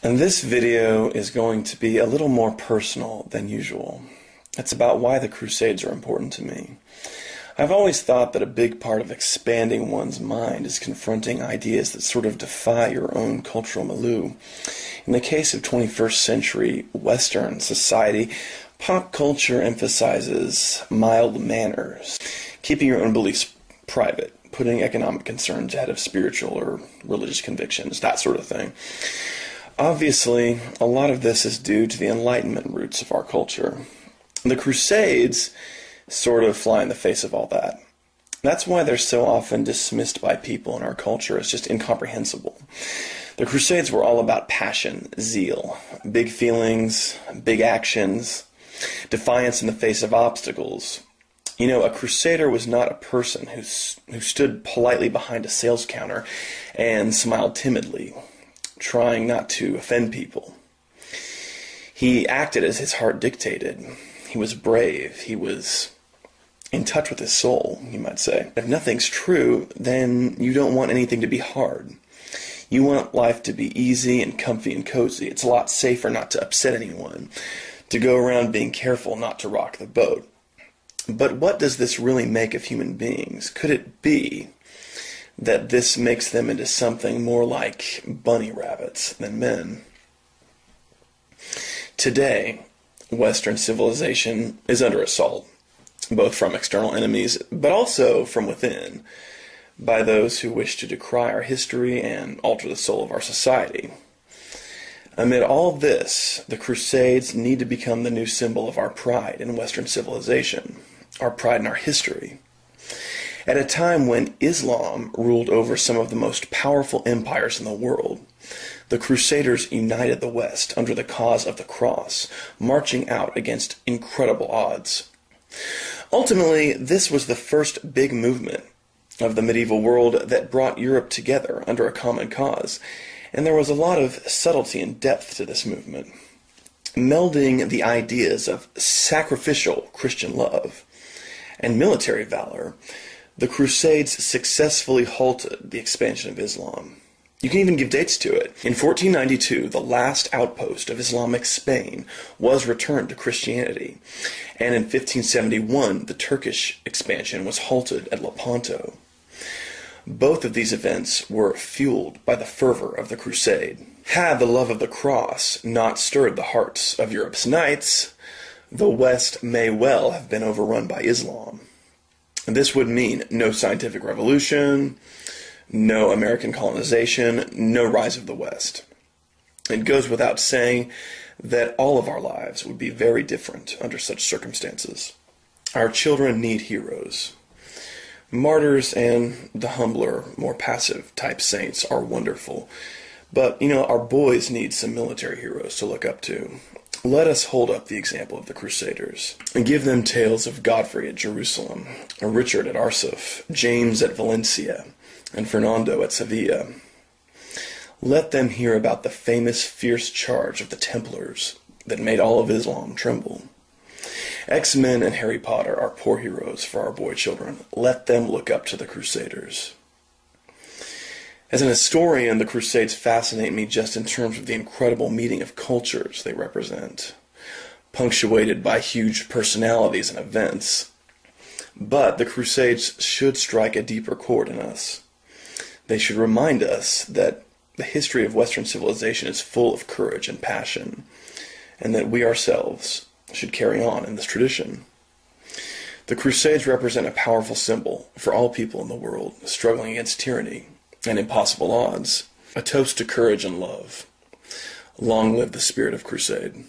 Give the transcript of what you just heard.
And this video is going to be a little more personal than usual. It's about why the Crusades are important to me. I've always thought that a big part of expanding one's mind is confronting ideas that sort of defy your own cultural milieu. In the case of 21st century Western society, pop culture emphasizes mild manners, keeping your own beliefs private, putting economic concerns ahead of spiritual or religious convictions, that sort of thing. Obviously, a lot of this is due to the Enlightenment roots of our culture. The Crusades sort of fly in the face of all that. That's why they're so often dismissed by people in our culture as just incomprehensible. The Crusades were all about passion, zeal, big feelings, big actions, defiance in the face of obstacles. You know, a crusader was not a person who stood politely behind a sales counter and smiled timidly, trying not to offend people. He acted as his heart dictated. He was brave. He was in touch with his soul, you might say. If nothing's true, then you don't want anything to be hard. You want life to be easy and comfy and cozy. It's a lot safer not to upset anyone, to go around being careful not to rock the boat. But what does this really make of human beings? Could it be that this makes them into something more like bunny rabbits than men? Today, Western civilization is under assault, both from external enemies, but also from within, by those who wish to decry our history and alter the soul of our society. Amid all this, the Crusades need to become the new symbol of our pride in Western civilization, our pride in our history. At a time when Islam ruled over some of the most powerful empires in the world, the Crusaders united the West under the cause of the cross, marching out against incredible odds. Ultimately, this was the first big movement of the medieval world that brought Europe together under a common cause, and there was a lot of subtlety and depth to this movement, melding the ideas of sacrificial Christian love and military valor. The Crusades successfully halted the expansion of Islam. You can even give dates to it. In 1492, the last outpost of Islamic Spain was returned to Christianity, and in 1571, the Turkish expansion was halted at Lepanto. Both of these events were fueled by the fervor of the Crusade. Had the love of the cross not stirred the hearts of Europe's knights, the West may well have been overrun by Islam. This would mean no scientific revolution, no American colonization, no rise of the West. It goes without saying that all of our lives would be very different under such circumstances. Our children need heroes. Martyrs and the humbler, more passive type saints are wonderful. But, our boys need some military heroes to look up to. Let us hold up the example of the Crusaders and give them tales of Godfrey at Jerusalem, Richard at Arsuf, James at Valencia, and Fernando at Sevilla. Let them hear about the famous fierce charge of the Templars that made all of Islam tremble. X-Men and Harry Potter are poor heroes for our boy children. Let them look up to the Crusaders. As an historian, the Crusades fascinate me just in terms of the incredible meeting of cultures they represent, punctuated by huge personalities and events. But the Crusades should strike a deeper chord in us. They should remind us that the history of Western civilization is full of courage and passion, and that we ourselves should carry on in this tradition. The Crusades represent a powerful symbol for all people in the world struggling against tyranny and impossible odds. A toast to courage and love. Long live the spirit of crusade.